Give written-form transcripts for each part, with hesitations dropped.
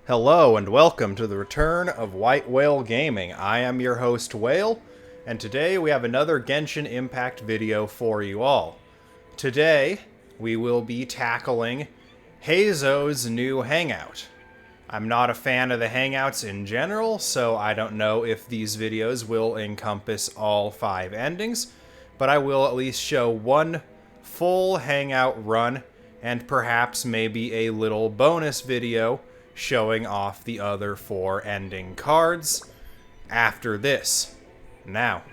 Hello and welcome to the return of White Whale Gaming. I am your host Whale, and today we have another Genshin Impact video for you all. Today we will be tackling Heizou's new Hangout. I'm not a fan of the Hangouts in general, so I don't know if these videos will encompass all 5 endings, but I will at least show one full Hangout run and perhaps maybe a little bonus video showing off the other 4 ending cards after this. Now,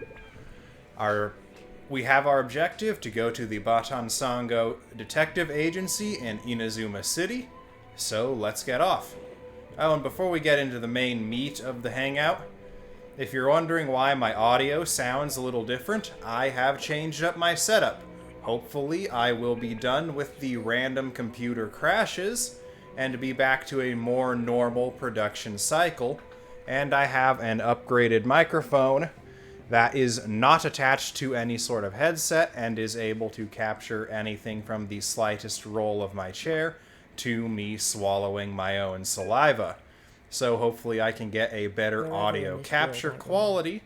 we have our objective to go to the Batan Sango Detective Agency in Inazuma City, so let's get off. Oh, and before we get into the main meat of the Hangout, if you're wondering why my audio sounds a little different, I have changed up my setup. Hopefully, I will be done with the random computer crashes and be back to a more normal production cycle. And I have an upgraded microphone that is not attached to any sort of headset and is able to capture anything from the slightest roll of my chair to me swallowing my own saliva. So hopefully I can get a better audio capture quality.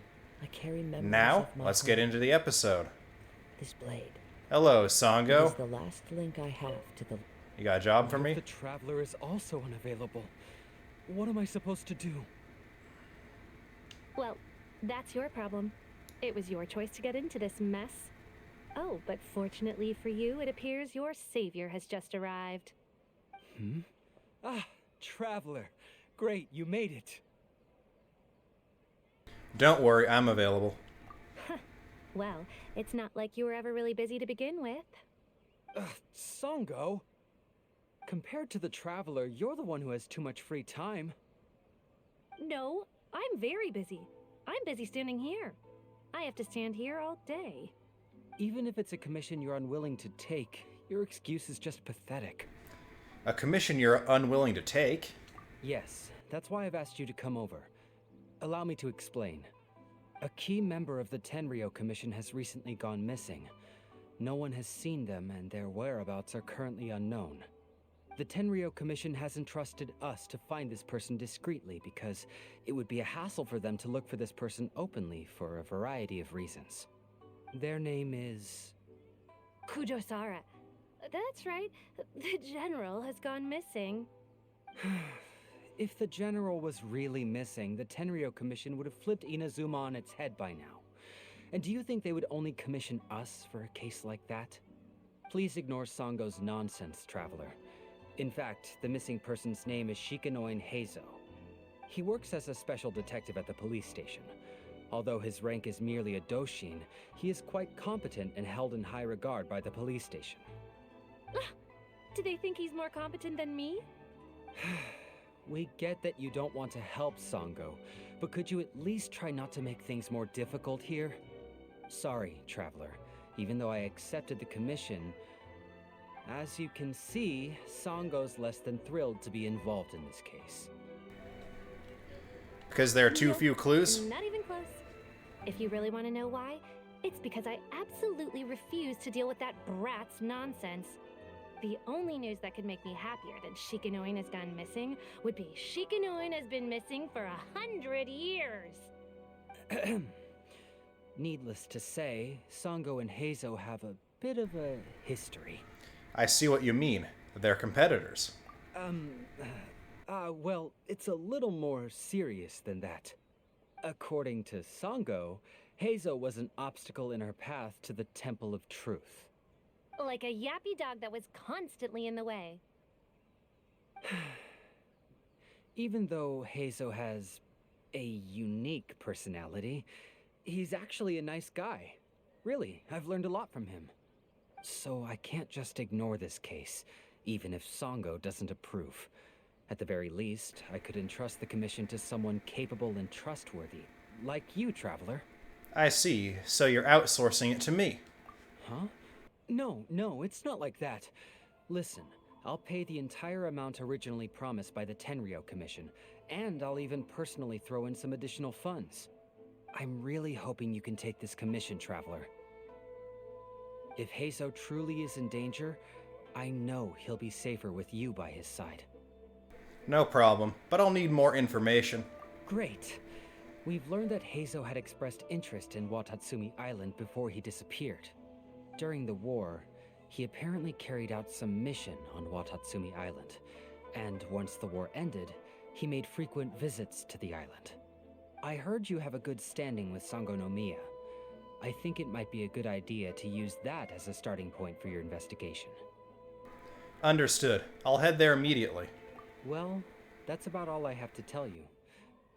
Now, let's get into the episode. This blade. Hello, It is Sango. the last link I have to the... You got a job for me? The Traveler is also unavailable. What am I supposed to do? Well, that's your problem. It was your choice to get into this mess. Oh, but fortunately for you, it appears your savior has just arrived. Ah, Traveler. Great, you made it. Don't worry, I'm available. Well, it's not like you were ever really busy to begin with. Sango? Compared to the Traveler, you're the one who has too much free time. No, I'm very busy. I'm busy standing here. I have to stand here all day. Even if it's a commission you're unwilling to take, your excuse is just pathetic. A commission you're unwilling to take? Yes, that's why I've asked you to come over. Allow me to explain. A key member of the Tenryou Commission has recently gone missing. No one has seen them, and their whereabouts are currently unknown. The Tenryou Commission has entrusted us to find this person discreetly because it would be a hassle for them to look for this person openly for a variety of reasons. Their name is... Kujosara. That's right. The general has gone missing. If the general was really missing, the Tenryou Commission would have flipped Inazuma on its head by now. And do you think they would only commission us for a case like that? Please ignore Sango's nonsense, Traveler. In fact, the missing person's name is Shikanoin Heizou. He works as a special detective at the police station. Although his rank is merely a doshin, he is quite competent and held in high regard by the police station. Do they think he's more competent than me? We get that you don't want to help Sango, but could you at least try not to make things more difficult here? Sorry, Traveler. Even though I accepted the commission, as you can see, Sango's less than thrilled to be involved in this case. Because there are too Nope, few clues? Not even close. If you really want to know why, it's because I absolutely refuse to deal with that brat's nonsense. The only news that could make me happier than Shikanoin has gone missing would be Shikanoin has been missing for 100 years. Needless to say, Sango and Heizou have a bit of a history. I see what you mean. They're competitors. Well, it's a little more serious than that. According to Sango, Heizou was an obstacle in her path to the Temple of Truth. Like a yappy dog that was constantly in the way. Even though Heizou has a unique personality, he's actually a nice guy. Really, I've learned a lot from him. So I can't just ignore this case, even if Sango doesn't approve. At the very least, I could entrust the commission to someone capable and trustworthy, like you, Traveler. I see. So you're outsourcing it to me. Huh? No, it's not like that. Listen, I'll pay the entire amount originally promised by the Tenryou Commission, and I'll even personally throw in some additional funds. I'm really hoping you can take this commission, Traveler. If Heizou truly is in danger, I know he'll be safer with you by his side. No problem, but I'll need more information. Great. We've learned that Heizou had expressed interest in Watatsumi Island before he disappeared. During the war, he apparently carried out some mission on Watatsumi Island, and once the war ended, he made frequent visits to the island. I heard you have a good standing with Sangonomiya. I think it might be a good idea to use that as a starting point for your investigation. Understood. I'll head there immediately. Well, that's about all I have to tell you.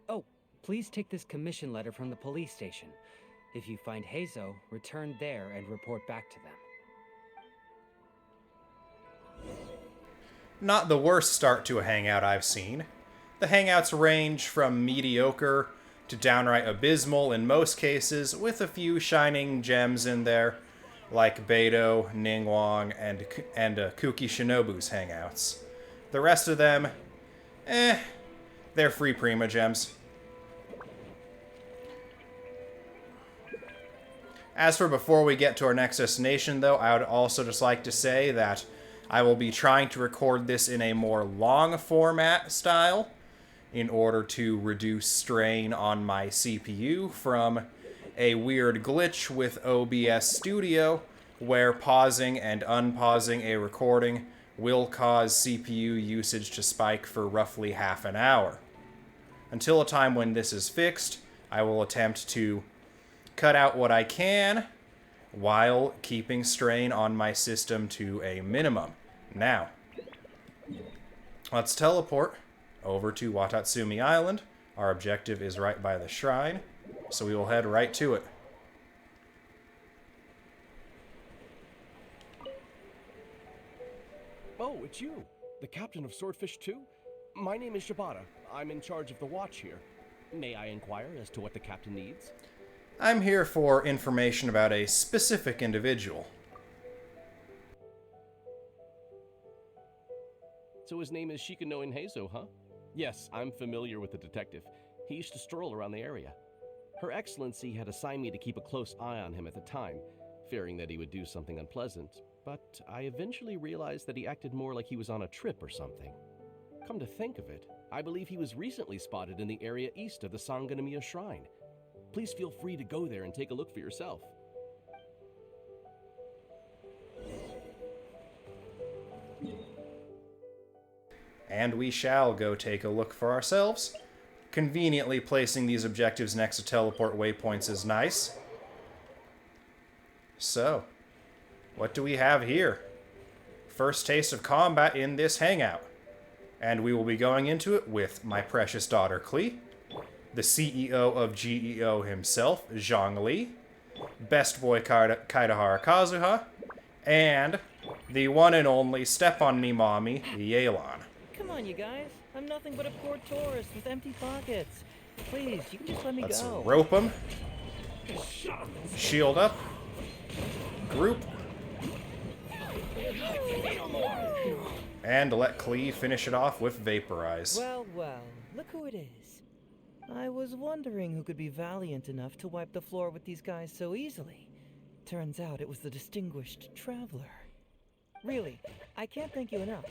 Oh, please take this commission letter from the police station. If you find Heizou, return there and report back to them. Not the worst start to a hangout I've seen. The hangouts range from mediocre to downright abysmal in most cases, with a few shining gems in there, like Beidou, Ningguang, and Kuki Shinobu's hangouts. The rest of them, they're free Prima gems. As for before we get to our next destination, though, I would also just like to say that I will be trying to record this in a more long format style in order to reduce strain on my CPU from a weird glitch with OBS Studio where pausing and unpausing a recording will cause CPU usage to spike for roughly half an hour. Until a time when this is fixed, I will attempt to cut out what I can while keeping strain on my system to a minimum. Now, let's teleport over to Watatsumi Island. Our objective is right by the shrine, so we will head right to it. Oh, it's you, the captain of Swordfish 2? My name is Shibata. I'm in charge of the watch here. May I inquire as to what the captain needs? I'm here for information about a specific individual. So his name is Shikanoin Heizou, huh? Yes, I'm familiar with the detective. He used to stroll around the area. Her Excellency had assigned me to keep a close eye on him at the time, fearing that he would do something unpleasant, but I eventually realized that he acted more like he was on a trip or something. Come to think of it, I believe he was recently spotted in the area east of the Sangonomiya Shrine. Please feel free to go there and take a look for yourself. And we shall go take a look for ourselves. Conveniently placing these objectives next to teleport waypoints is nice. So, what do we have here? First taste of combat in this hangout. And we will be going into it with my precious daughter Klee, the CEO of GEO himself, Zhongli, best boy Kaidahara Kazuha, and the one and only Step on Me Mommy, Yelan. Come on, you guys. I'm nothing but a poor tourist with empty pockets. Please, you can just let me Let's go. rope him. Shield up. Group. And let Klee finish it off with Vaporize. Well, well, look who it is. I was wondering who could be valiant enough to wipe the floor with these guys so easily. Turns out it was the distinguished traveler. Really, I can't thank you enough.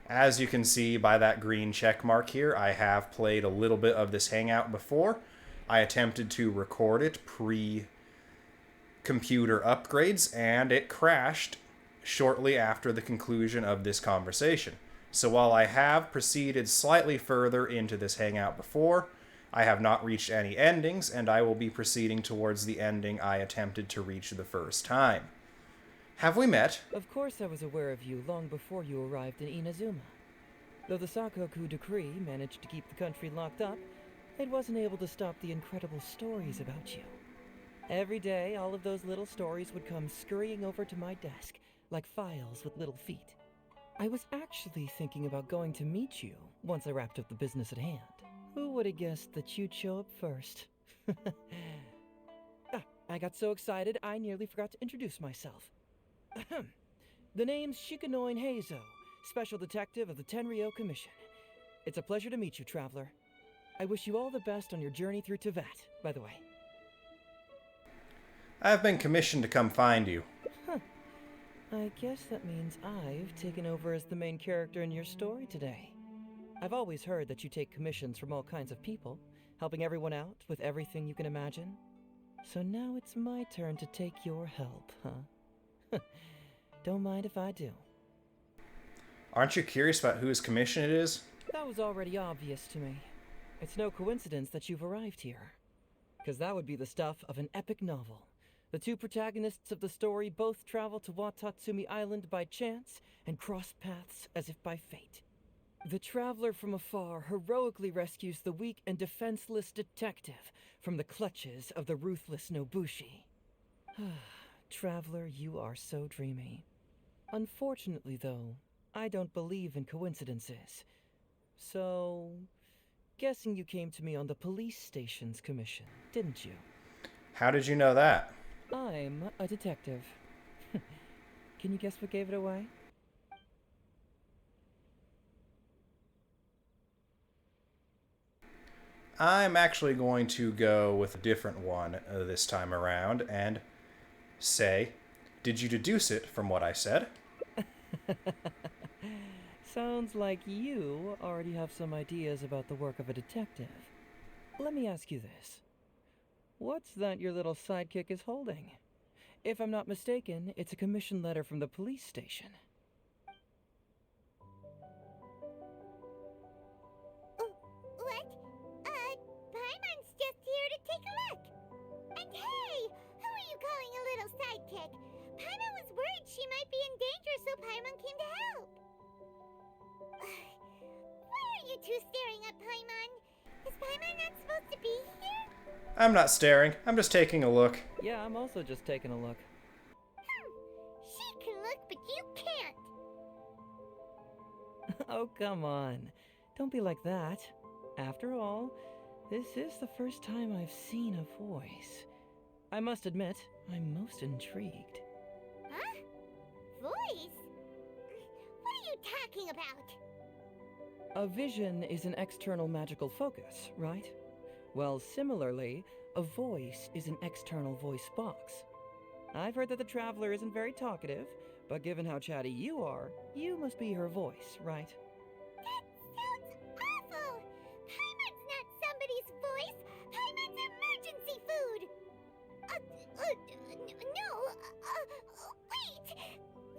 As you can see by that green check mark here, I have played a little bit of this hangout before. I attempted to record it pre-computer upgrades, and it crashed shortly after the conclusion of this conversation. So while I have proceeded slightly further into this hangout before, I have not reached any endings, and I will be proceeding towards the ending I attempted to reach the first time. Have we met? Of course I was aware of you long before you arrived in Inazuma. Though the Sakoku decree managed to keep the country locked up, it wasn't able to stop the incredible stories about you. Every day, all of those little stories would come scurrying over to my desk, like files with little feet. I was actually thinking about going to meet you once I wrapped up the business at hand. Who would have guessed that you'd show up first? I got so excited I nearly forgot to introduce myself. The name's Shikanoin Heizou, Special Detective of the Tenryou Commission. It's a pleasure to meet you, Traveler. I wish you all the best on your journey through Teyvat, by the way. I've been commissioned to come find you. I guess that means I've taken over as the main character in your story today. I've always heard that you take commissions from all kinds of people, helping everyone out with everything you can imagine. So now it's my turn to take your help, huh? Don't mind if I do. Aren't you curious about whose commission it is? That was already obvious to me. It's no coincidence that you've arrived here. Because that would be the stuff of an epic novel. The two protagonists of the story both travel to Watatsumi Island by chance and cross paths as if by fate. The traveler from afar heroically rescues the weak and defenseless detective from the clutches of the ruthless Nobushi. Traveler, you are so dreamy. Unfortunately, though, I don't believe in coincidences. So, guessing you came to me on the police station's commission, didn't you? How did you know that? I'm a detective. Can you guess what gave it away? I'm actually going to go with a different one this time around and say, did you deduce it from what I said? Sounds like you already have some ideas about the work of a detective. Let me ask you this. What's that your little sidekick is holding? If I'm not mistaken, it's a commission letter from the police station. What? Paimon's just here to take a look. And hey, who are you calling a little sidekick? Paimon was worried she might be in danger, so Paimon came to help. Why are you two staring at Paimon? Is Paimon not supposed to be here? I'm not staring. I'm just taking a look. Yeah, I'm also just taking a look. She can look, but you can't. Oh, come on. Don't be like that. After all, this is the first time I've seen a voice. I must admit, I'm most intrigued. Huh? Voice? What are you talking about? A vision is an external magical focus, right? Well, similarly, a voice is an external voice box. I've heard that the Traveler isn't very talkative, but given how chatty you are, you must be her voice, right? That sounds awful! Paimon's not somebody's voice! Paimon's emergency food! No, wait!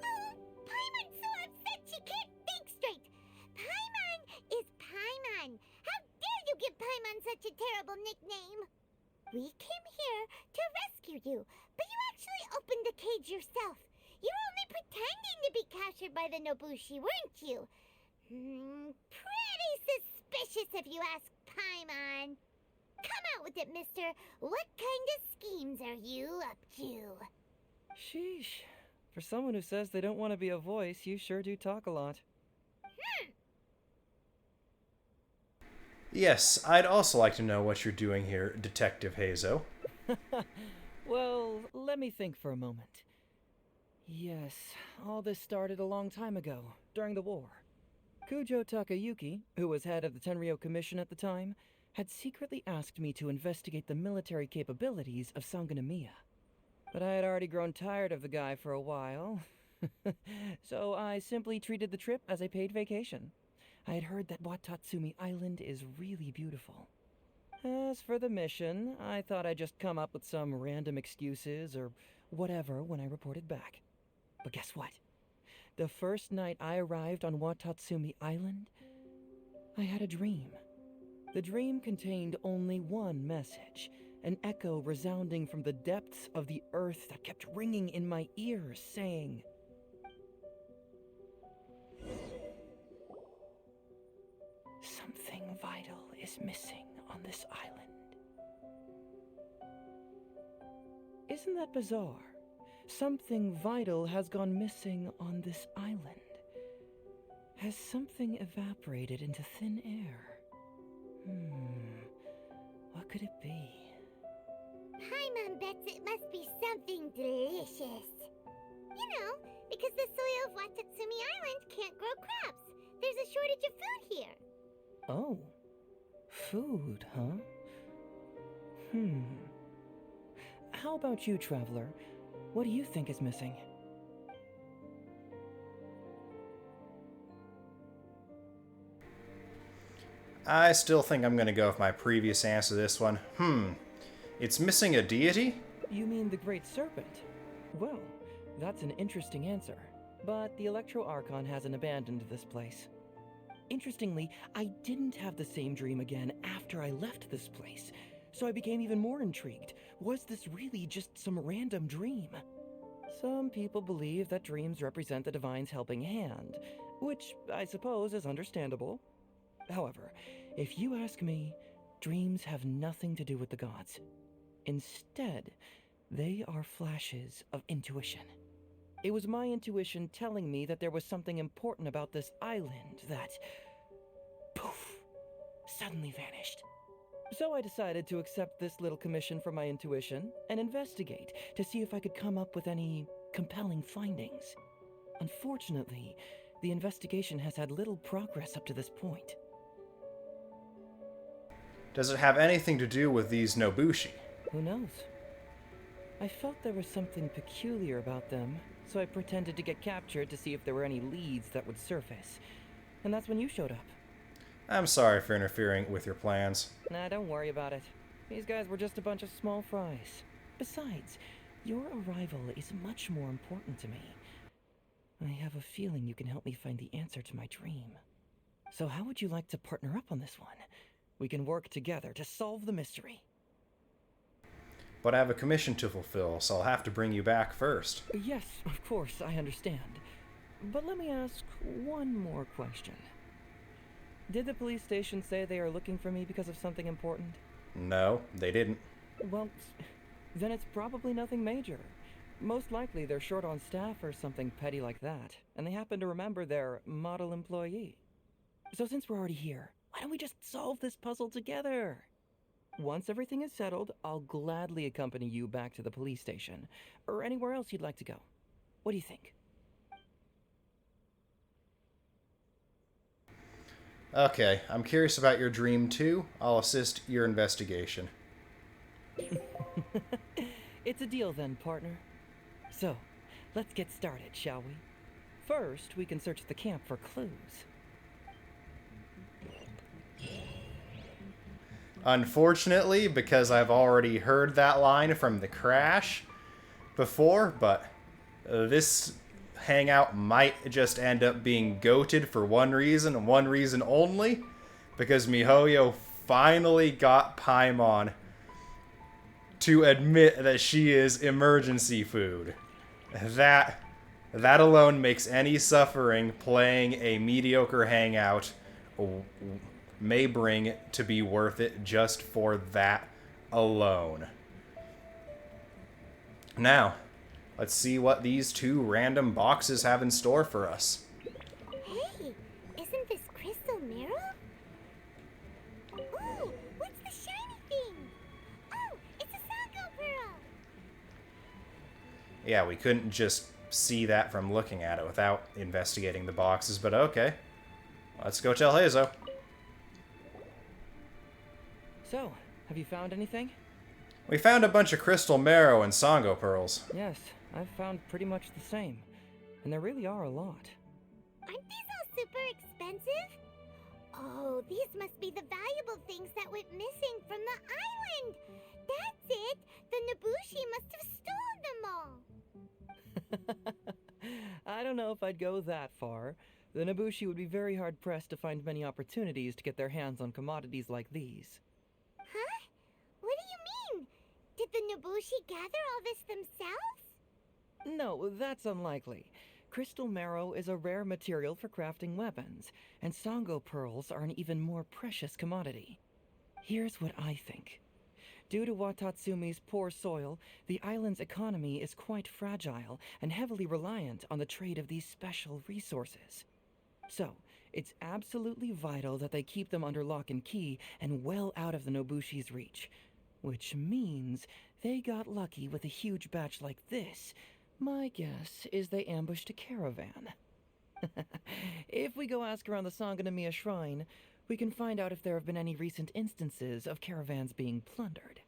Oh, Paimon's so upset she can't think straight! Paimon is Paimon! How dare you give Paimon such a terrible nickname? We came here to rescue you, but you actually opened the cage yourself. You were only pretending to be captured by the Nobushi, weren't you? Pretty suspicious if you ask Paimon. Come out with it, mister. What kind of schemes are you up to? Sheesh. For someone who says they don't want to be a voice, you sure do talk a lot. Yes, I'd also like to know what you're doing here, Detective Heizou. Well, let me think for a moment. Yes, all this started a long time ago, during the war. Kujo Takayuki, who was head of the Tenryou Commission at the time, had secretly asked me to investigate the military capabilities of Sangonomiya. But I had already grown tired of the guy for a while, so I simply treated the trip as a paid vacation. I had heard that Watatsumi Island is really beautiful. As for the mission, I thought I'd just come up with some random excuses or whatever when I reported back. But guess what? The first night I arrived on Watatsumi Island, I had a dream. The dream contained only one message, an echo resounding from the depths of the earth that kept ringing in my ears, saying, "Something vital is missing on this island." Isn't that bizarre? Something vital has gone missing on this island. Has something evaporated into thin air? What could it be? Paimon bets it must be something delicious. You know, because the soil of Watatsumi Island can't grow crops. There's a shortage of food here. Oh, food, huh? How about you, Traveler? What do you think is missing? I still think I'm gonna go with my previous answer to this one. It's missing a deity? You mean the Great Serpent? Well, that's an interesting answer. But the Electro Archon hasn't abandoned this place. Interestingly, I didn't have the same dream again after I left this place, so I became even more intrigued. Was this really just some random dream? Some people believe that dreams represent the Divine's helping hand, which I suppose is understandable. However, if you ask me, dreams have nothing to do with the gods. Instead, they are flashes of intuition. It was my intuition telling me that there was something important about this island that, poof, suddenly vanished. So I decided to accept this little commission from my intuition and investigate to see if I could come up with any compelling findings. Unfortunately, the investigation has had little progress up to this point. Does it have anything to do with these Nobushi? Who knows? I felt there was something peculiar about them, so I pretended to get captured to see if there were any leads that would surface. And that's when you showed up. I'm sorry for interfering with your plans. Nah, don't worry about it. These guys were just a bunch of small fries. Besides, your arrival is much more important to me. I have a feeling you can help me find the answer to my dream. So how would you like to partner up on this one? We can work together to solve the mystery. But I have a commission to fulfill, so I'll have to bring you back first. Yes, of course, I understand. But let me ask one more question. Did the police station say they are looking for me because of something important? No, they didn't. Well, then it's probably nothing major. Most likely they're short on staff or something petty like that, and they happen to remember their model employee. So since we're already here, why don't we just solve this puzzle together? Once everything is settled, I'll gladly accompany you back to the police station, or anywhere else you'd like to go. What do you think? Okay, I'm curious about your dream too. I'll assist your investigation. It's a deal then, partner. So, let's get started, shall we? First, we can search the camp for clues. Unfortunately, because I've already heard that line from the crash before, but this hangout might just end up being goated for one reason and one reason only, because MiHoYo finally got Paimon to admit that she is emergency food. That alone makes any suffering playing a mediocre hangout may bring to be worth it just for that alone. Now, let's see what these two random boxes have in store for us. Hey, isn't this crystal mirror? Ooh, what's the shiny thing? Oh, it's a Sango pearl. Yeah, we couldn't just see that from looking at it without investigating the boxes, but okay. Let's go tell Heizou. So, have you found anything? We found a bunch of crystal marrow and Sango pearls. Yes, I've found pretty much the same. And there really are a lot. Aren't these all super expensive? Oh, these must be the valuable things that went missing from the island. That's it. The Nobushi must have stolen them all. I don't know if I'd go that far. The Nobushi would be very hard-pressed to find many opportunities to get their hands on commodities like these. Huh? What do you mean? Did the Nobushi gather all this themselves? No, that's unlikely. Crystal marrow is a rare material for crafting weapons, and Sango pearls are an even more precious commodity. Here's what I think. Due to Watatsumi's poor soil, the island's economy is quite fragile and heavily reliant on the trade of these special resources. So, it's absolutely vital that they keep them under lock and key and well out of the Nobushi's reach. Which means they got lucky with a huge batch like this. My guess is they ambushed a caravan. If we go ask around the Sangonomiya Shrine, we can find out if there have been any recent instances of caravans being plundered.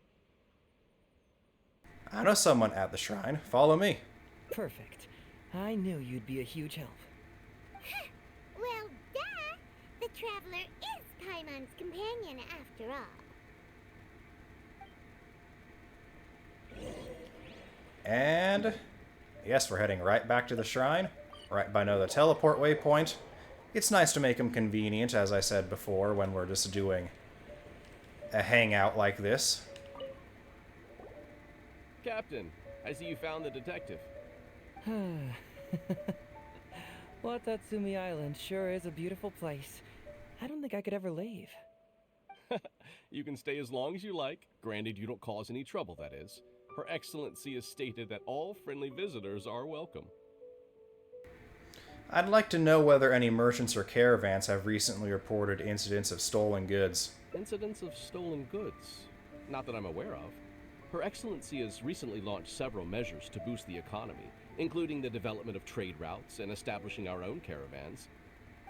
I know someone at the shrine. Follow me. Perfect. I knew you'd be a huge help. Well, duh! The traveler is Paimon's companion after all. And yes, we're heading right back to the shrine, right by another teleport waypoint. It's nice to make them convenient, as I said before, when we're just doing a hangout like this. Captain, I see you found the detective. Watatsumi Island sure is a beautiful place. I don't think I could ever leave. You can stay as long as you like, granted you don't cause any trouble, that is. Her Excellency has stated that all friendly visitors are welcome. I'd like to know whether any merchants or caravans have recently reported incidents of stolen goods. Incidents of stolen goods? Not that I'm aware of. Her Excellency has recently launched several measures to boost the economy, including the development of trade routes and establishing our own caravans.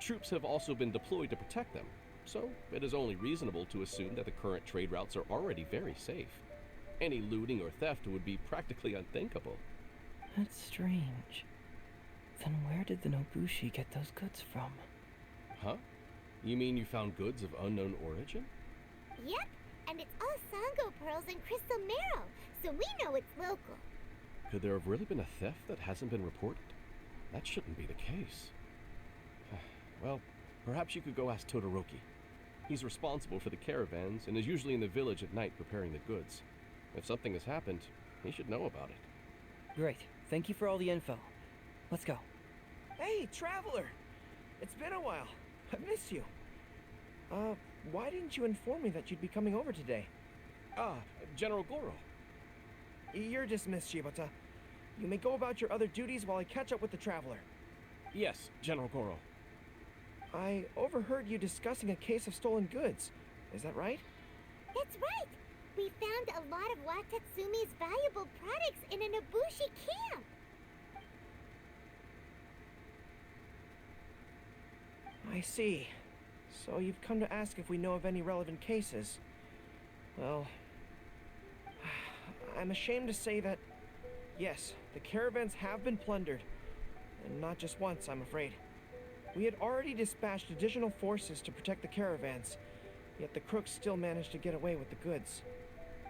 Troops have also been deployed to protect them, so it is only reasonable to assume that the current trade routes are already very safe. Any looting or theft would be practically unthinkable. That's strange. Then where did the Nobushi get those goods from? Huh? You mean you found goods of unknown origin? Yep, and it's all Sango pearls and crystal marrow, so we know it's local. Could there have really been a theft that hasn't been reported? That shouldn't be the case. Well, perhaps you could go ask Todoroki. He's responsible for the caravans and is usually in the village at night preparing the goods. If something has happened, he should know about it. Great. Thank you for all the info. Let's go. Hey, traveler! It's been a while. I've missed you. Why didn't you inform me that you'd be coming over today? General Goro. You're dismissed, Shibata. You may go about your other duties while I catch up with the traveler. Yes, General Goro. I overheard you discussing a case of stolen goods. Is that right? That's right! We found a lot of Watatsumi's valuable products in a Nobushi camp! I see. So you've come to ask if we know of any relevant cases. Well, I'm ashamed to say that, yes, the caravans have been plundered. And not just once, I'm afraid. We had already dispatched additional forces to protect the caravans, yet the crooks still managed to get away with the goods.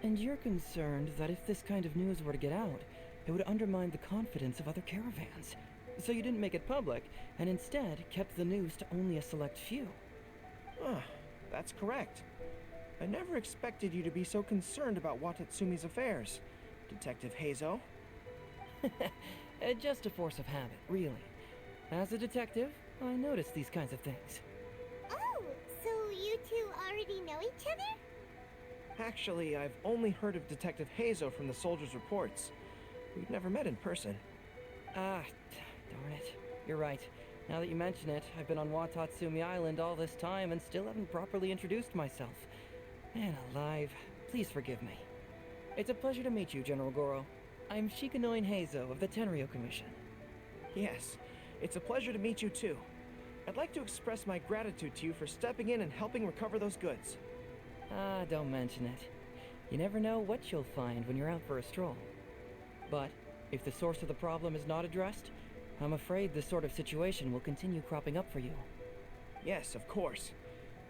And you're concerned that if this kind of news were to get out, it would undermine the confidence of other caravans. So you didn't make it public, and instead kept the news to only a select few. That's correct. I never expected you to be so concerned about Watatsumi's affairs, Detective Heizou. Just a force of habit, really. As a detective, I notice these kinds of things. Oh, so you two already know each other? Actually, I've only heard of Detective Heizou from the soldiers' reports. We've never met in person. Darn it. You're right. Now that you mention it, I've been on Watatsumi Island all this time and still haven't properly introduced myself. Man alive, please forgive me. It's a pleasure to meet you, General Goro. I'm Shikanoin Heizou of the Tenryou Commission. Yes, it's a pleasure to meet you too. I'd like to express my gratitude to you for stepping in and helping recover those goods. Don't mention it. You never know what you'll find when you're out for a stroll. But if the source of the problem is not addressed, I'm afraid this sort of situation will continue cropping up for you. Yes, of course.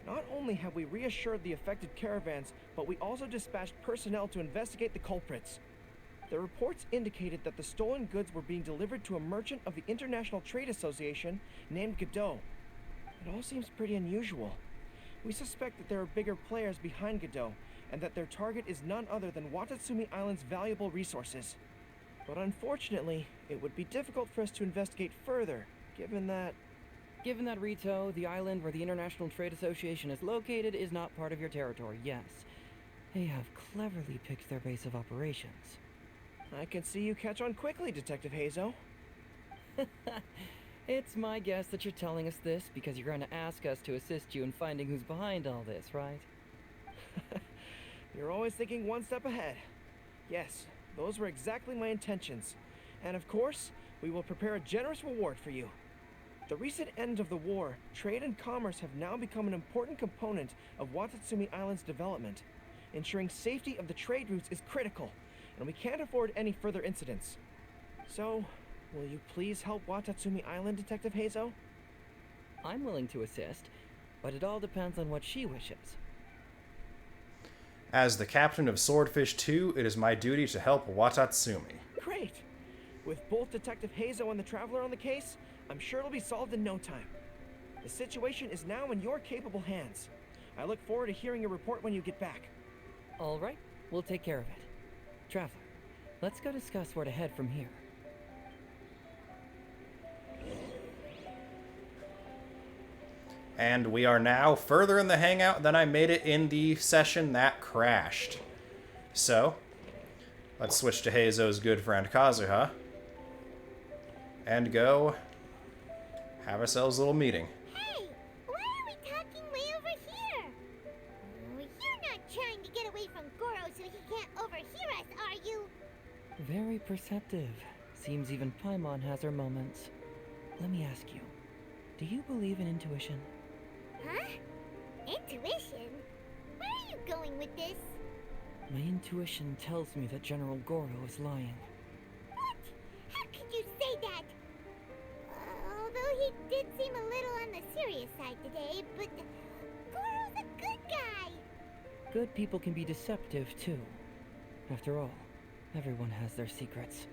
Not only have we reassured the affected caravans, but we also dispatched personnel to investigate the culprits. The reports indicated that the stolen goods were being delivered to a merchant of the International Trade Association named Godot. It all seems pretty unusual. We suspect that there are bigger players behind Godot, and that their target is none other than Watatsumi Island's valuable resources. But unfortunately, it would be difficult for us to investigate further, given that... Given that Rito, the island where the International Trade Association is located, is not part of your territory, yes. They have cleverly picked their base of operations. I can see you catch on quickly, Detective Heizou. It's my guess that you're telling us this because you're going to ask us to assist you in finding who's behind all this, right? You're always thinking one step ahead. Yes, those were exactly my intentions. And of course, we will prepare a generous reward for you. The recent end of the war, trade and commerce have now become an important component of Watatsumi Island's development. Ensuring safety of the trade routes is critical, and we can't afford any further incidents. So, will you please help Watatsumi Island, Detective Heizou? I'm willing to assist, but it all depends on what she wishes. As the captain of Swordfish 2, it is my duty to help Watatsumi. Great! With both Detective Heizou and the Traveler on the case, I'm sure it'll be solved in no time. The situation is now in your capable hands. I look forward to hearing your report when you get back. All right, we'll take care of it. Traveler, let's go discuss where to head from here. And we are now further in the hangout than I made it in the session that crashed. So, let's switch to Heizou's good friend Kazuha. And go have ourselves a little meeting. Hey, why are we talking way over here? Oh, you're not trying to get away from Goro so he can't overhear us, are you? Very perceptive. Seems even Paimon has her moments. Let me ask you, do you believe in intuition? Huh? Intuition? Where are you going with this? My intuition tells me that General Goro is lying. What? How could you say that? Although he did seem a little on the serious side today, but Goro's a good guy. Good people can be deceptive, too. After all, everyone has their secrets.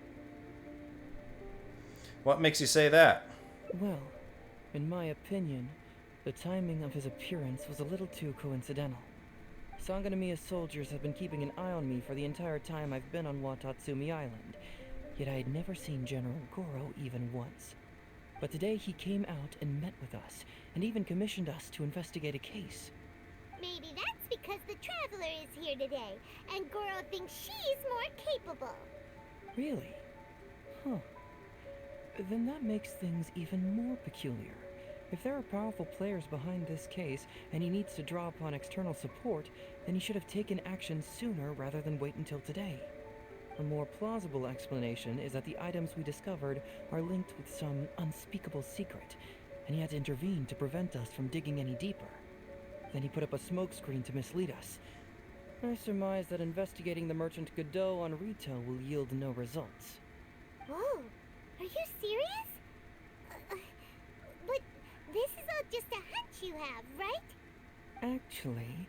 What makes you say that? Well, in my opinion, the timing of his appearance was a little too coincidental. Sanganamiya's soldiers have been keeping an eye on me for the entire time I've been on Watatsumi Island, yet I had never seen General Goro even once. But today he came out and met with us, and even commissioned us to investigate a case. Maybe that's because the Traveler is here today, and Goro thinks she's more capable. Really? Huh. Then that makes things even more peculiar. If there are powerful players behind this case, and he needs to draw upon external support, then he should have taken action sooner rather than wait until today. A more plausible explanation is that the items we discovered are linked with some unspeakable secret, and he had to intervene to prevent us from digging any deeper. Then he put up a smokescreen to mislead us. I surmise that investigating the merchant Godot on retail will yield no results. Whoa, are you serious? But this is all just a hunch you have, right? Actually,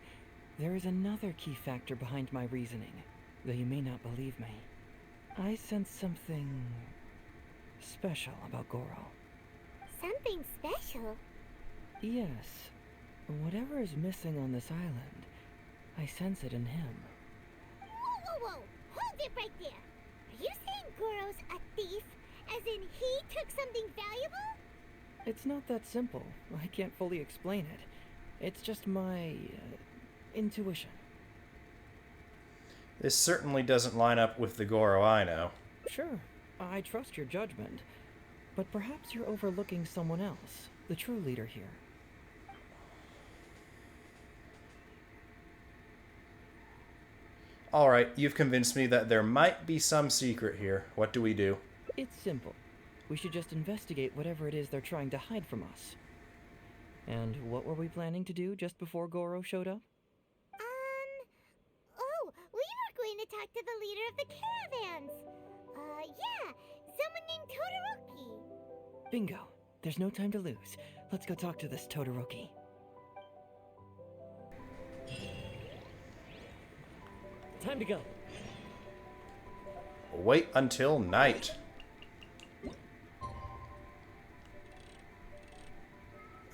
there is another key factor behind my reasoning, though you may not believe me. I sense something special about Goro. Something special? Yes. Whatever is missing on this island, I sense it in him. Whoa! Hold it right there! Are you saying Goro's a thief? As in he took something valuable? It's not that simple. I can't fully explain it. It's just my intuition. This certainly doesn't line up with the Goro I know. Sure, I trust your judgment. But perhaps you're overlooking someone else, the true leader here. Alright, you've convinced me that there might be some secret here. What do we do? It's simple. We should just investigate whatever it is they're trying to hide from us. And what were we planning to do just before Goro showed up? Oh, we were going to talk to the leader of the caravans. Yeah, someone named Todoroki. Bingo. There's no time to lose. Let's go talk to this Todoroki. Time to go. Wait until night.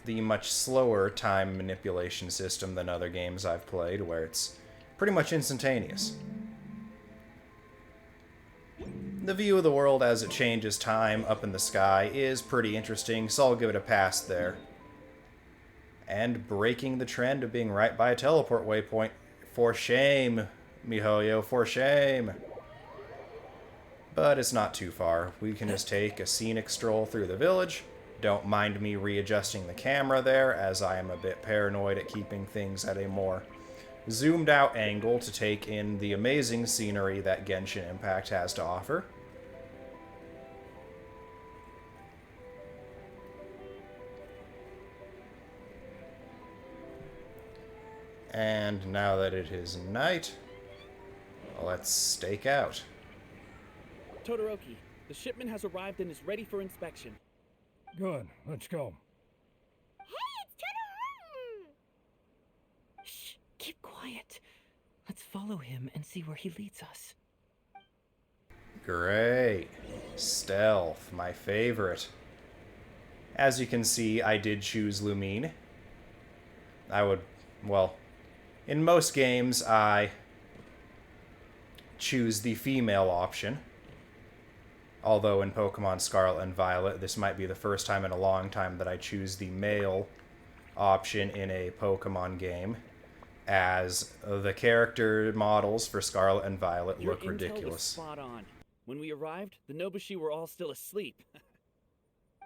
The much slower time manipulation system than other games I've played, where it's pretty much instantaneous. The view of the world as it changes time up in the sky is pretty interesting, so I'll give it a pass there. And breaking the trend of being right by a teleport waypoint. For shame, MiHoYo, for shame. But it's not too far. We can just take a scenic stroll through the village. Don't mind me readjusting the camera there, as I am a bit paranoid at keeping things at a more zoomed out angle to take in the amazing scenery that Genshin Impact has to offer. And now that it is night, let's stake out. Todoroki, the shipment has arrived and is ready for inspection. Good, let's go. Hey, it's follow him and see where he leads us. Great. Stealth, my favorite. As you can see, I did choose Lumine. Well, in most games, I choose the female option. Although in Pokemon Scarlet and Violet, this might be the first time in a long time that I choose the male option in a Pokemon game, as the character models for Scarlet and Violet Your look intel ridiculous. was spot on. When we arrived, the Nobushi were all still asleep.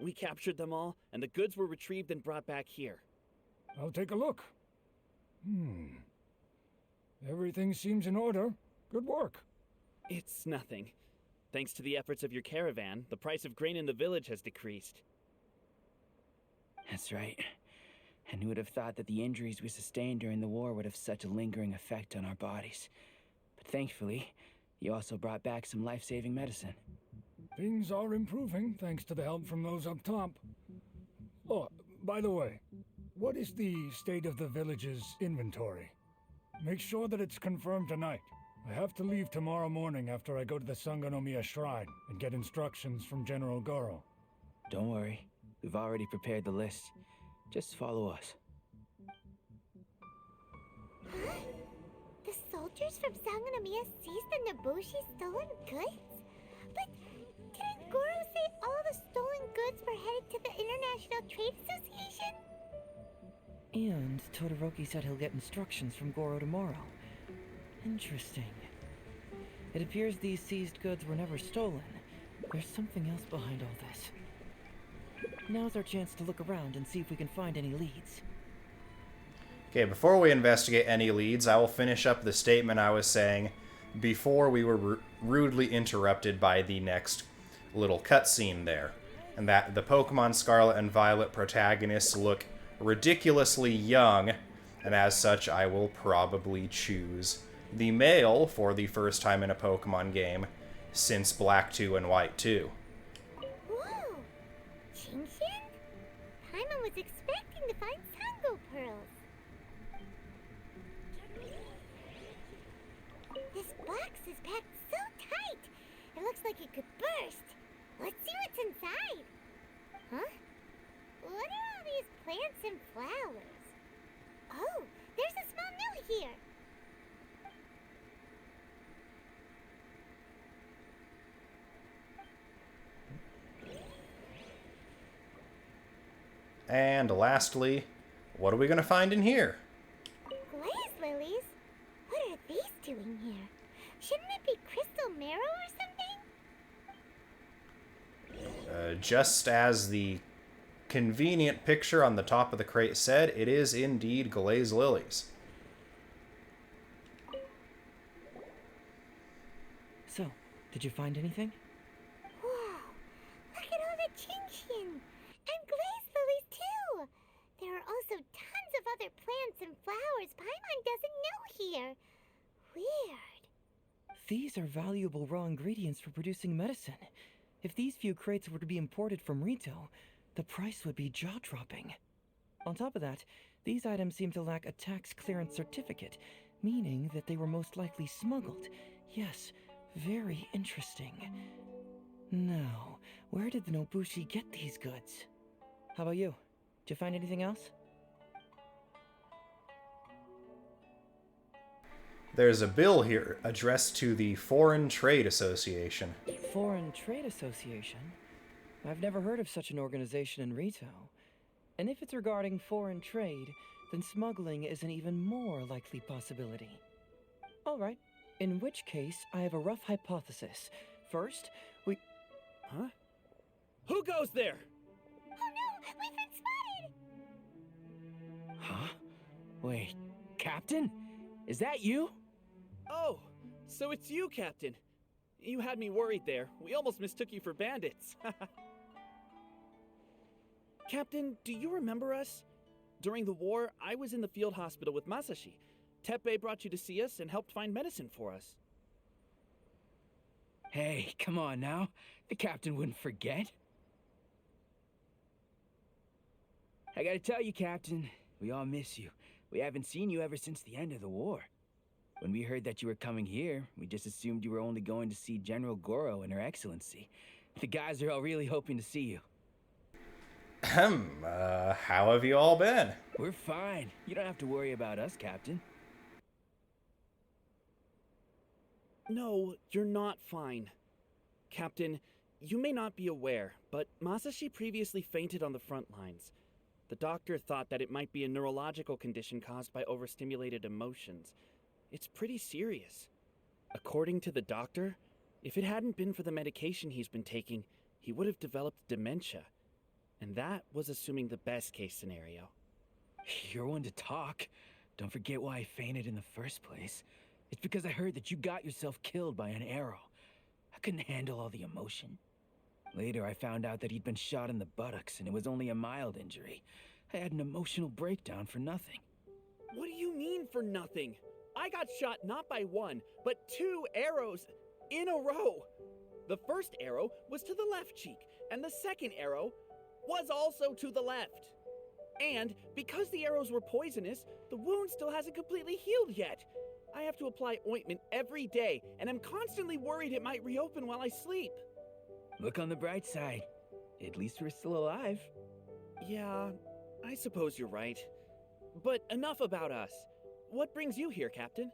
We captured them all, and the goods were retrieved and brought back here. I'll take a look. Everything seems in order. Good work. It's nothing. Thanks to the efforts of your caravan, the price of grain in the village has decreased. That's right. And who would have thought that the injuries we sustained during the war would have such a lingering effect on our bodies? But thankfully, you also brought back some life-saving medicine. Things are improving thanks to the help from those up top. Oh, by the way, what is the state of the village's inventory? Make sure that it's confirmed tonight. I have to leave tomorrow morning after I go to the Sangonomiya Shrine and get instructions from General Goro. Don't worry. We've already prepared the list. Just follow us. Huh? The soldiers from Sangonomiya seized the Nobushi stolen goods? But didn't Goro say all the stolen goods were headed to the International Trade Association? And Todoroki said he'll get instructions from Goro tomorrow. Interesting. It appears these seized goods were never stolen. There's something else behind all this. Now's our chance to look around and see if we can find any leads. Okay, before we investigate any leads, I will finish up the statement I was saying before we were rudely interrupted by the next little cutscene there. And that the Pokemon Scarlet and Violet protagonists look ridiculously young, and as such I will probably choose the male for the first time in a Pokemon game since Black 2 and White 2. Whoa! Genshin? Paimon was expecting to find Sango pearls. This box is packed so tight, it looks like it could burst. Let's see what's inside. Huh? What are all these plants and flowers? Oh, there's a small note here. And lastly, what are we going to find in here? Glaze lilies? What are these doing here? Shouldn't it be crystal marrow or something? Just as the convenient picture on the top of the crate said, it is indeed glaze lilies. So, did you find anything? Wow, look at all the Genshin! And glaze lilies too! There are also tons of other plants and flowers Paimon doesn't know here. Weird. These are valuable raw ingredients for producing medicine. If these few crates were to be imported from Rito, the price would be jaw-dropping. On top of that, these items seem to lack a tax clearance certificate, meaning that they were most likely smuggled. Yes, very interesting. Now, where did the Nobushi get these goods? How about you? Did you find anything else? There's a bill here addressed to the Foreign Trade Association. Foreign Trade Association? I've never heard of such an organization in Rito. And if it's regarding foreign trade, then smuggling is an even more likely possibility. All right. In which case, I have a rough hypothesis. First, we... Huh? Who goes there? Oh no, we've been spotted! Huh? Wait, Captain? Is that you? Oh, so it's you, Captain. You had me worried there. We almost mistook you for bandits. Captain, do you remember us? During the war, I was in the field hospital with Masashi. Teppei brought you to see us and helped find medicine for us. Hey, come on now. The captain wouldn't forget. I gotta tell you, Captain, we all miss you. We haven't seen you ever since the end of the war. When we heard that you were coming here, we just assumed you were only going to see General Goro and Her Excellency. The guys are all really hoping to see you. How have you all been? We're fine. You don't have to worry about us, Captain. No, you're not fine. Captain, you may not be aware, but Masashi previously fainted on the front lines. The doctor thought that it might be a neurological condition caused by overstimulated emotions. It's pretty serious. According to the doctor, if it hadn't been for the medication he's been taking, he would have developed dementia. And that was assuming the best case scenario. You're one to talk. Don't forget why I fainted in the first place. It's because I heard that you got yourself killed by an arrow. I couldn't handle all the emotion. Later, I found out that he'd been shot in the buttocks and it was only a mild injury. I had an emotional breakdown for nothing. What do you mean for nothing? I got shot not by one, but 2 arrows in a row. The first arrow was to the left cheek, and the second arrow was also to the left. And because the arrows were poisonous, the wound still hasn't completely healed yet. I have to apply ointment every day, and I'm constantly worried it might reopen while I sleep. Look on the bright side. At least we're still alive. Yeah, I suppose you're right. But enough about us. What brings you here, Captain?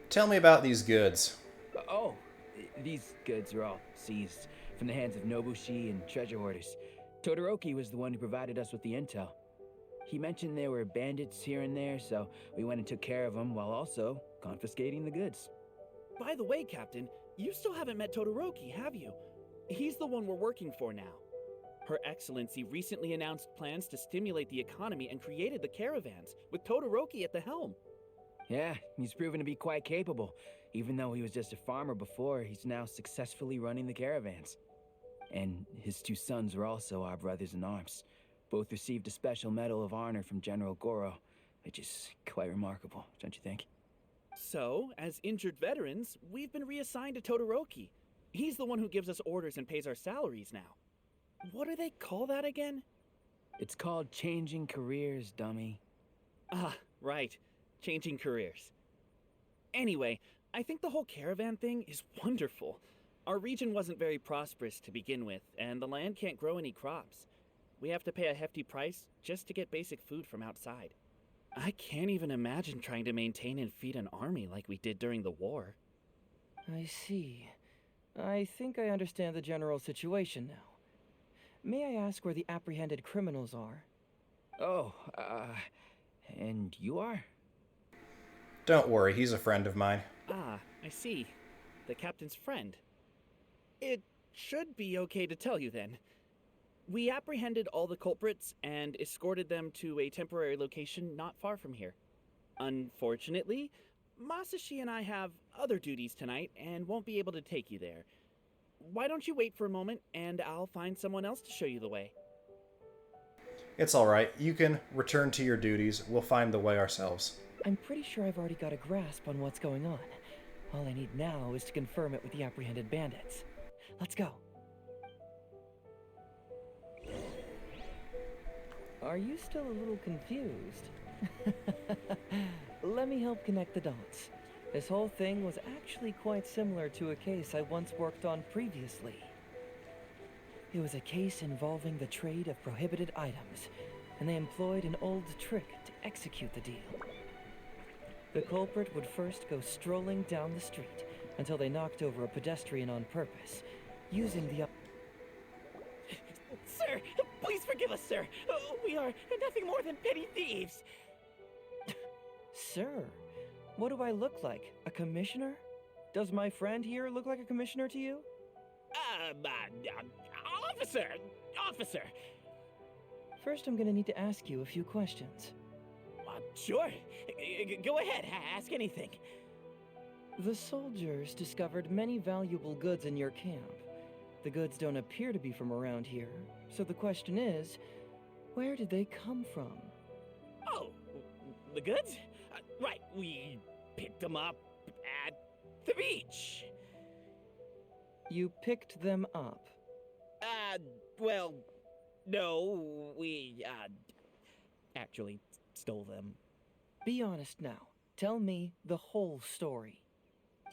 Tell me about these goods. Oh, these goods are all seized from the hands of Nobushi and treasure hoarders. Todoroki was the one who provided us with the intel. He mentioned there were bandits here and there, so we went and took care of them while also confiscating the goods. By the way, Captain, you still haven't met Todoroki, have you? He's the one we're working for now. Her Excellency recently announced plans to stimulate the economy and created the caravans, with Todoroki at the helm. Yeah, he's proven to be quite capable. Even though he was just a farmer before, he's now successfully running the caravans. And his 2 sons are also our brothers in arms. Both received a special medal of honor from General Goro, which is quite remarkable, don't you think? So, as injured veterans, we've been reassigned to Todoroki. He's the one who gives us orders and pays our salaries now. What do they call that again? It's called changing careers, dummy. Ah, right. Changing careers. Anyway, I think the whole caravan thing is wonderful. Our region wasn't very prosperous to begin with, and the land can't grow any crops. We have to pay a hefty price just to get basic food from outside. I can't even imagine trying to maintain and feed an army like we did during the war. I see. I think I understand the general situation now. May I ask where the apprehended criminals are? Oh, and you are? Don't worry, he's a friend of mine. Ah, I see. The captain's friend. It should be okay to tell you then. We apprehended all the culprits and escorted them to a temporary location not far from here. Unfortunately, Masashi and I have other duties tonight and won't be able to take you there. Why don't you wait for a moment and I'll find someone else to show you the way. It's alright, you can return to your duties. We'll find the way ourselves. I'm pretty sure I've already got a grasp on what's going on. All I need now is to confirm it with the apprehended bandits. Let's go. Are you still a little confused? Let me help connect the dots. This whole thing was actually quite similar to a case I once worked on previously. It was a case involving the trade of prohibited items, and they employed an old trick to execute the deal. The culprit would first go strolling down the street until they knocked over a pedestrian on purpose, using the... Sir, please forgive us, sir. We are nothing more than petty thieves. Sir, what do I look like? A commissioner? Does my friend here look like a commissioner to you? Officer! First, I'm gonna need to ask you a few questions. Sure. Go ahead, ask anything. The soldiers discovered many valuable goods in your camp. The goods don't appear to be from around here, so the question is, where did they come from? Oh, the goods? Right, we picked them up at the beach. You picked them up? Well, no, we, actually stole them. Be honest now. Tell me the whole story.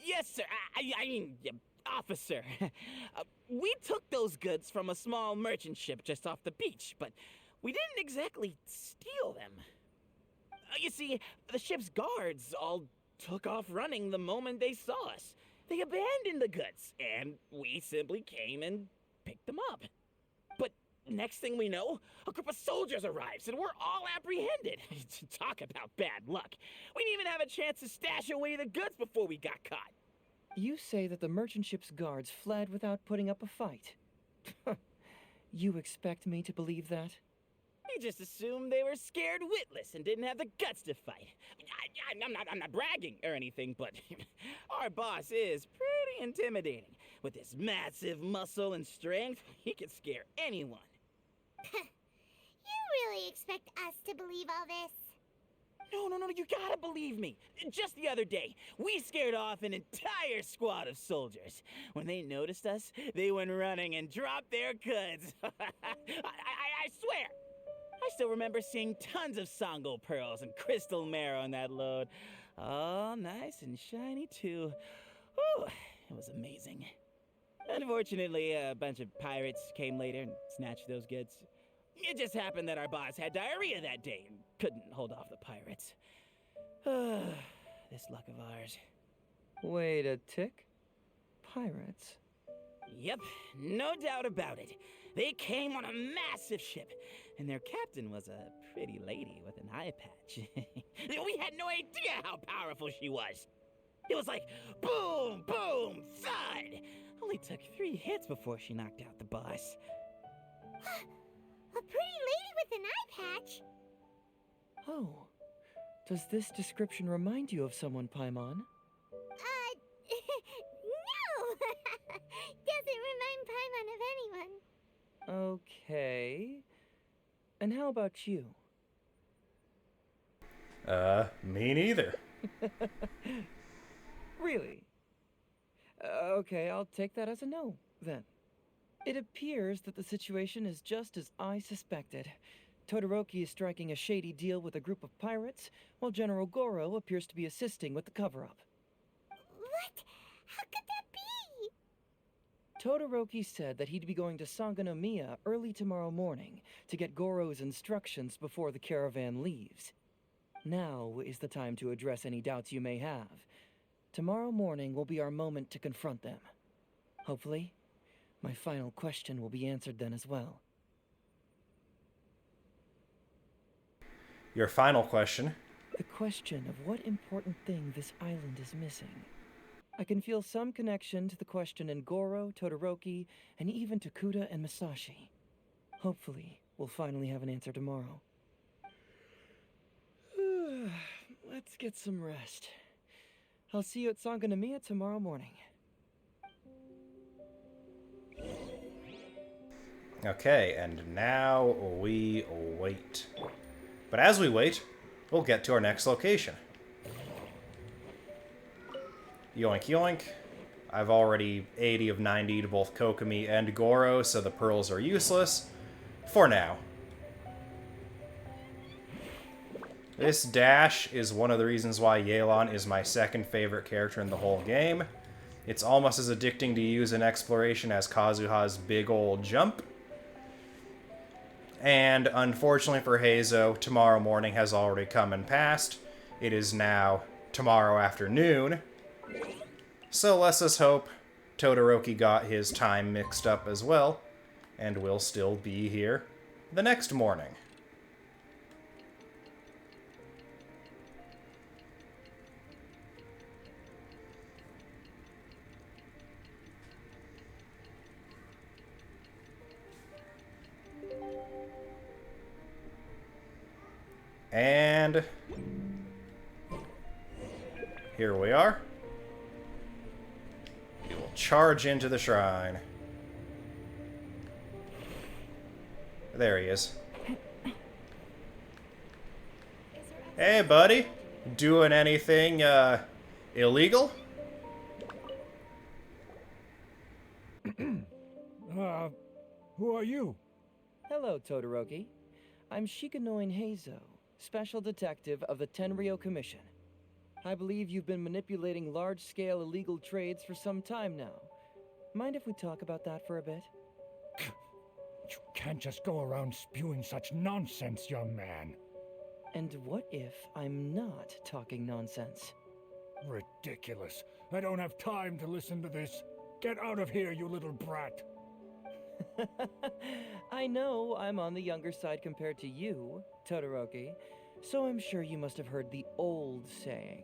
Yes, sir. I mean, officer. We took those goods from a small merchant ship just off the beach, but we didn't exactly steal them. You see, the ship's guards all took off running the moment they saw us. They abandoned the goods, and we simply came and picked them up. But next thing we know, a group of soldiers arrives, and we're all apprehended. Talk about bad luck. We didn't even have a chance to stash away the goods before we got caught. You say that the merchant ship's guards fled without putting up a fight. You expect me to believe that? We just assumed they were scared witless and didn't have the guts to fight. I'm not bragging or anything, but our boss is pretty intimidating. With his massive muscle and strength, he could scare anyone. You really expect us to believe all this? No, you gotta believe me. Just the other day, we scared off an entire squad of soldiers. When they noticed us, they went running and dropped their goods. I swear. I still remember seeing tons of Songo pearls and crystal marrow in that load. All nice and shiny, too. Whew, it was amazing. Unfortunately, a bunch of pirates came later and snatched those goods. It just happened that our boss had diarrhea that day and couldn't hold off the pirates. This luck of ours. Wait a tick. Pirates? Yep, no doubt about it. They came on a massive ship, and their captain was a pretty lady with an eye patch. We had no idea how powerful she was. It was like boom, boom, thud. Only took 3 hits before she knocked out the boss. A pretty lady with an eye patch? Oh. Does this description remind you of someone, Paimon? No! Doesn't remind Paimon of anyone. Okay. And how about you? Me neither. Really? Okay, I'll take that as a no, then. It appears that the situation is just as I suspected. Todoroki is striking a shady deal with a group of pirates, while General Goro appears to be assisting with the cover-up. What? How could that be? Todoroki said that he'd be going to Sangonomiya early tomorrow morning to get Goro's instructions before the caravan leaves. Now is the time to address any doubts you may have. Tomorrow morning will be our moment to confront them. Hopefully, my final question will be answered then as well. Your final question? The question of what important thing this island is missing. I can feel some connection to the question in Goro, Todoroki, and even to Kuda and Masashi. Hopefully, we'll finally have an answer tomorrow. Let's get some rest. I'll see you at Sangonomiya tomorrow morning. Okay, and now we wait. But as we wait, we'll get to our next location. Yoink yoink. I've already 80 of 90 to both Kokomi and Goro, so the pearls are useless. For now. This dash is one of the reasons why Yelan is my second favorite character in the whole game. It's almost as addicting to use in exploration as Kazuha's big old jump. And unfortunately for Heizou, tomorrow morning has already come and passed. It is now tomorrow afternoon. So let's just hope Todoroki got his time mixed up as well, and will still be here the next morning. And here we are. We will charge into the shrine. There he is. Hey, buddy. Doing anything, illegal? Who are you? Hello, Todoroki. I'm Shikanoin Heizou, Special Detective of the Tenryou Commission. I believe you've been manipulating large-scale illegal trades for some time now. Mind if we talk about that for a bit? You can't just go around spewing such nonsense, young man. And what if I'm not talking nonsense? Ridiculous. I don't have time to listen to this. Get out of here, you little brat. I know I'm on the younger side compared to you, Todoroki, so I'm sure you must have heard the old saying.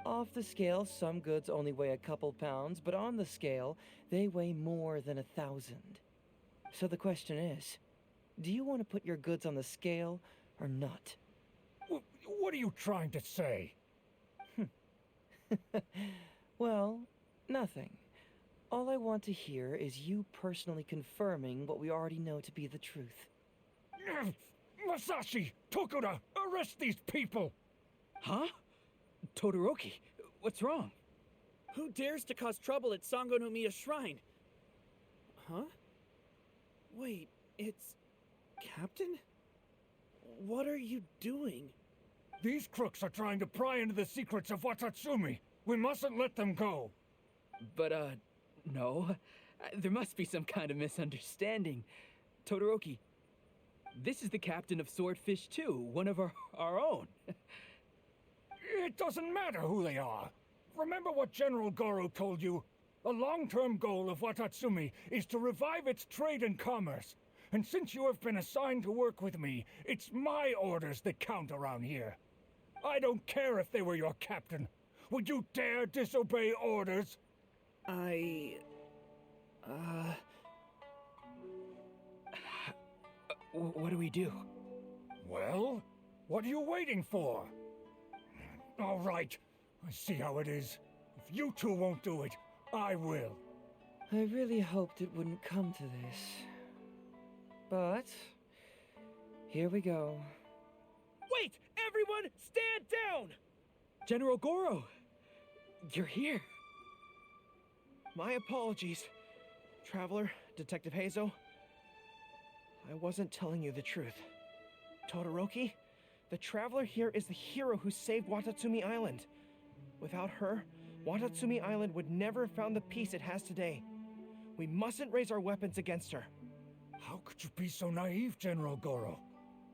Off the scale, some goods only weigh a couple pounds, but on the scale, they weigh more than 1,000. So the question is, do you want to put your goods on the scale or not? What are you trying to say? Well, nothing. All I want to hear is you personally confirming what we already know to be the truth. Masashi! Tokuda! Arrest these people! Huh? Todoroki, what's wrong? Who dares to cause trouble at Sango no Miya Shrine? Huh? Wait, it's... Captain? What are you doing? These crooks are trying to pry into the secrets of Watatsumi. We mustn't let them go. But, no. There must be some kind of misunderstanding. Todoroki, this is the captain of Swordfish 2, one of our own. It doesn't matter who they are. Remember what General Goro told you? A long-term goal of Watatsumi is to revive its trade and commerce. And since you have been assigned to work with me, it's my orders that count around here. I don't care if they were your captain. Would you dare disobey orders? What do we do? Well, what are you waiting for? All right, I see how it is. If you two won't do it, I will. I really hoped it wouldn't come to this. But here we go. Wait! Everyone, stand down! General Goro, you're here. My apologies, Traveler, Detective Heizou. I wasn't telling you the truth. Todoroki, the Traveler here is the hero who saved Watatsumi Island. Without her, Watatsumi Island would never have found the peace it has today. We mustn't raise our weapons against her. How could you be so naive, General Goro?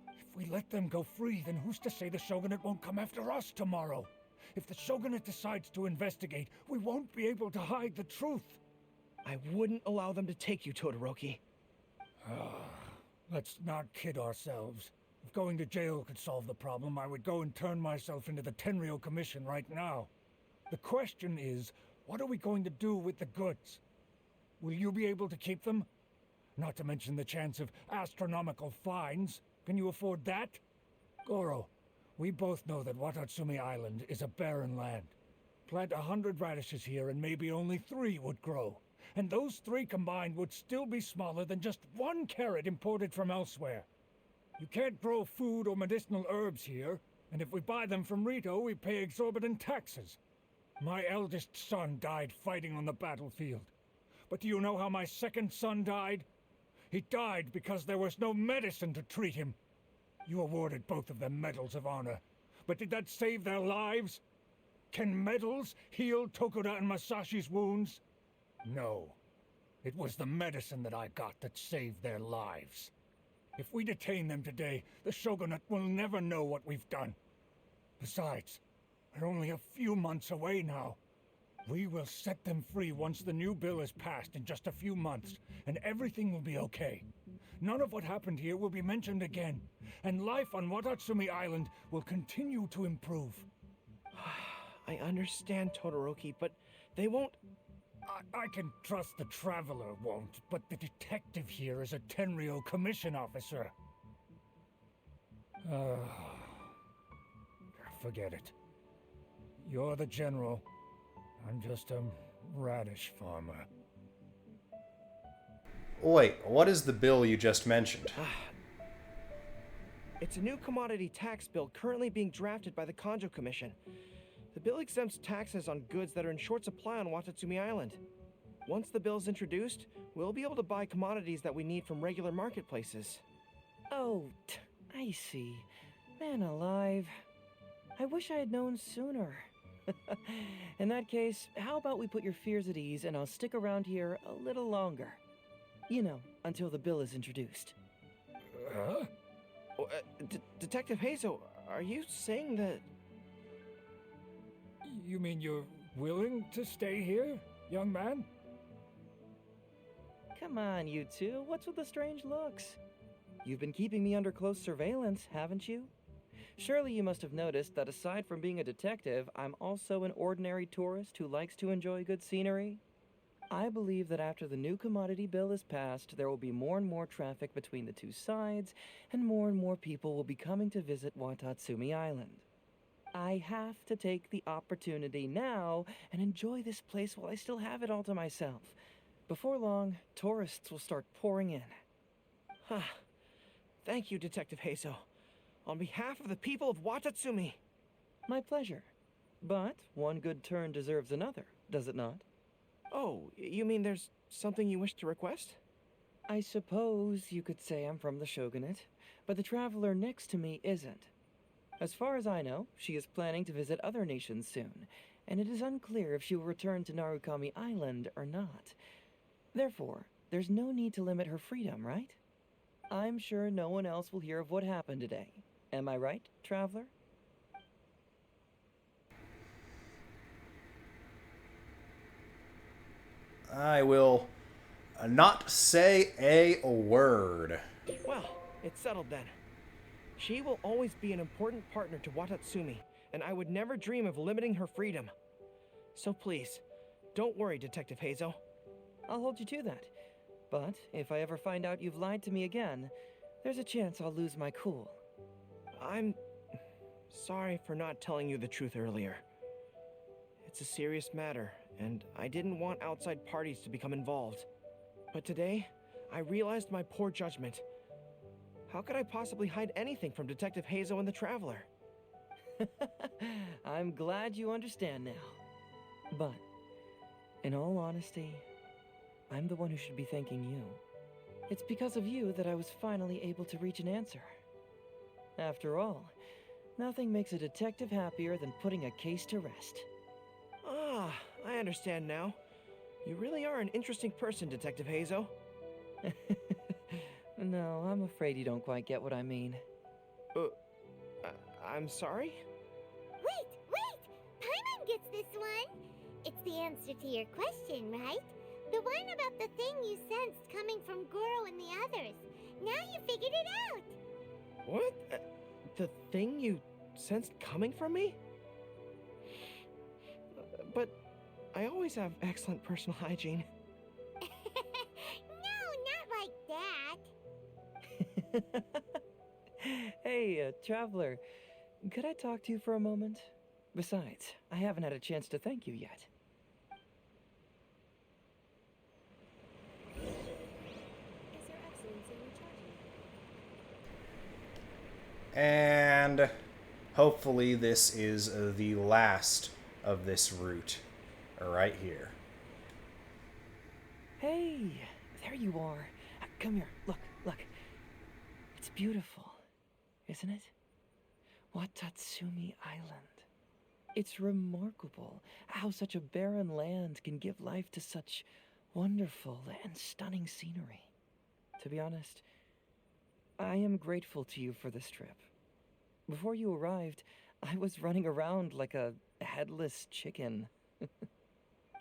If we let them go free, then who's to say the Shogunate won't come after us tomorrow? If the Shogunate decides to investigate, we won't be able to hide the truth. I wouldn't allow them to take you, Todoroki. Let's not kid ourselves. If going to jail could solve the problem, I would go and turn myself into the Tenryou Commission right now. The question is, what are we going to do with the goods? Will you be able to keep them? Not to mention the chance of astronomical fines. Can you afford that? Goro, we both know that Watatsumi Island is a barren land. Plant 100 radishes here and maybe only 3 would grow. And those 3 combined would still be smaller than just 1 carrot imported from elsewhere. You can't grow food or medicinal herbs here, and if we buy them from Rito, we pay exorbitant taxes. My eldest son died fighting on the battlefield. But do you know how my second son died? He died because there was no medicine to treat him. You awarded both of them medals of honor, but did that save their lives? Can medals heal Tokuda and Masashi's wounds? No. It was the medicine that I got that saved their lives. If we detain them today, the Shogunate will never know what we've done. Besides, they're only a few months away now. We will set them free once the new bill is passed in just a few months, and everything will be okay. None of what happened here will be mentioned again, and life on Watatsumi Island will continue to improve. I understand, Todoroki, but they won't... I can trust the Traveler won't, but the detective here is a Tenryou Commission officer. Forget it. You're the general. I'm just a radish farmer. Wait, what is the bill you just mentioned? It's a new commodity tax bill currently being drafted by the Kanjo Commission. The bill exempts taxes on goods that are in short supply on Watatsumi Island. Once the bill's introduced, we'll be able to buy commodities that we need from regular marketplaces. Oh, I see. Man alive. I wish I had known sooner. In that case, how about we put your fears at ease and I'll stick around here a little longer? You know, until the bill is introduced. Huh? Oh, Detective Heizou, are you saying that... You mean you're willing to stay here, young man? Come on, you two. What's with the strange looks? You've been keeping me under close surveillance, haven't you? Surely you must have noticed that aside from being a detective, I'm also an ordinary tourist who likes to enjoy good scenery. I believe that after the new commodity bill is passed, there will be more and more traffic between the two sides, and more people will be coming to visit Watatsumi Island. I have to take the opportunity now and enjoy this place while I still have it all to myself. Before long, tourists will start pouring in. Thank you, Detective Heizou. On behalf of the people of Watatsumi. My pleasure. But one good turn deserves another, does it not? Oh, you mean there's something you wish to request? I suppose you could say I'm from the Shogunate, but the traveler next to me isn't. As far as I know, she is planning to visit other nations soon, and it is unclear if she will return to Narukami Island or not. Therefore, there's no need to limit her freedom, right? I'm sure no one else will hear of what happened today. Am I right, traveler? I will not say a word. Well, it's settled then. She will always be an important partner to Watatsumi, and I would never dream of limiting her freedom. So please, don't worry, Detective Heizou. I'll hold you to that. But if I ever find out you've lied to me again, there's a chance I'll lose my cool. I'm sorry for not telling you the truth earlier. It's a serious matter, and I didn't want outside parties to become involved. But today, I realized my poor judgment. How could I possibly hide anything from Detective Heizou and the Traveler? I'm glad you understand now. But, in all honesty, I'm the one who should be thanking you. It's because of you that I was finally able to reach an answer. After all, nothing makes a detective happier than putting a case to rest. Ah, I understand now. You really are an interesting person, Detective Heizou. No, I'm afraid you don't quite get what I mean. I'm sorry? Wait! Paimon gets this one! It's the answer to your question, right? The one about the thing you sensed coming from Goro and the others. Now you figured it out! What? The thing you sensed coming from me? But I always have excellent personal hygiene. No, not like that. Hey, traveler, could I talk to you for a moment? Besides, I haven't had a chance to thank you yet. Is Your Excellency recharging? And hopefully this is the last of this route right here. Hey, there you are. Come here, look. It's beautiful, isn't it? Watatsumi Island. It's remarkable how such a barren land can give life to such wonderful and stunning scenery. To be honest, I am grateful to you for this trip. Before you arrived, I was running around like a headless chicken.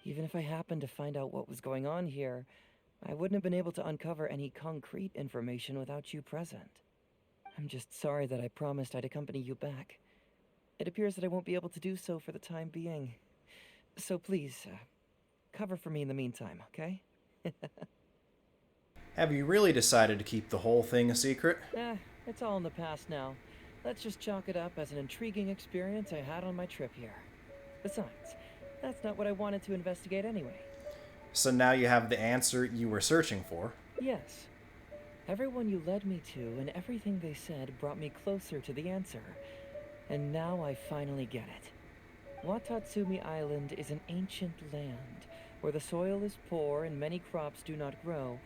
Even if I happened to find out what was going on here, I wouldn't have been able to uncover any concrete information without you present. I'm just sorry that I promised I'd accompany you back. It appears that I won't be able to do so for the time being. So please, cover for me in the meantime, okay? Have you really decided to keep the whole thing a secret? It's all in the past now. Let's just chalk it up as an intriguing experience I had on my trip here. Besides, that's not what I wanted to investigate anyway. So now you have the answer you were searching for. Yes. Everyone you led me to and everything they said brought me closer to the answer. And now I finally get it. Watatsumi Island is an ancient land where the soil is poor and many crops do not grow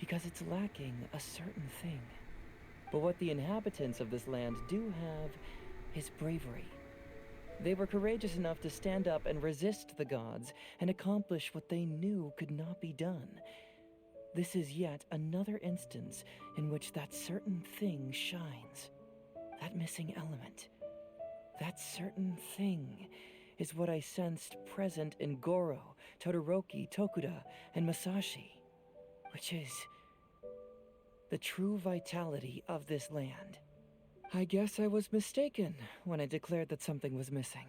because it's lacking a certain thing. But what the inhabitants of this land do have is bravery. They were courageous enough to stand up and resist the gods and accomplish what they knew could not be done. This is yet another instance in which that certain thing shines. That missing element. That certain thing is what I sensed present in Goro, Todoroki, Tokuda, and Masashi, which is the true vitality of this land. I guess I was mistaken when I declared that something was missing.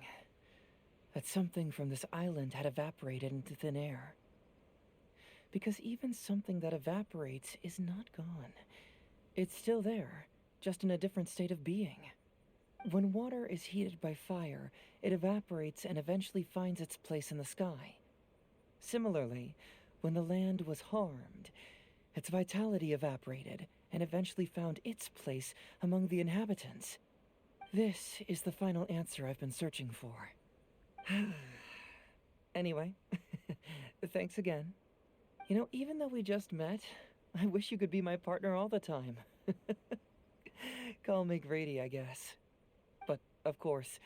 That something from this island had evaporated into thin air. Because even something that evaporates is not gone. It's still there, just in a different state of being. When water is heated by fire, it evaporates and eventually finds its place in the sky. Similarly, when the land was harmed, its vitality evaporated and eventually found its place among the inhabitants. This is the final answer I've been searching for. Anyway, thanks again. You know, even though we just met, I wish you could be my partner all the time. Call me Grady, I guess. But, of course,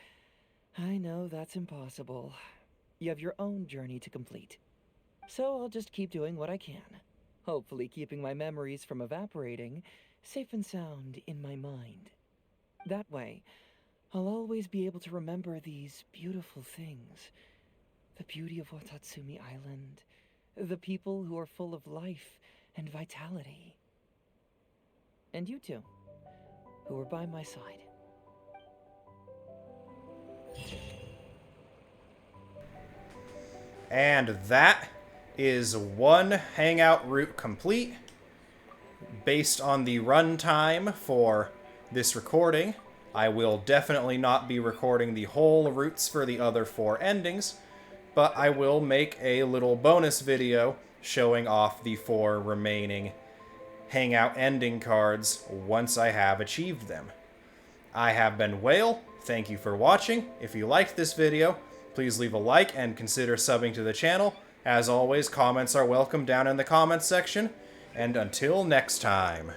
I know that's impossible. You have your own journey to complete. So I'll just keep doing what I can. Hopefully keeping my memories from evaporating safe and sound in my mind. That way, I'll always be able to remember these beautiful things. The beauty of Watatsumi Island, the people who are full of life and vitality. And you two, who are by my side. And that is one Hangout route complete. Based on the runtime for this recording, I will definitely not be recording the whole routes for the other 4 endings, but I will make a little bonus video showing off the 4 remaining Hangout ending cards once I have achieved them. I have been Whale. Thank you for watching. If you liked this video, please leave a like and consider subbing to the channel. As always, comments are welcome down in the comments section. And until next time.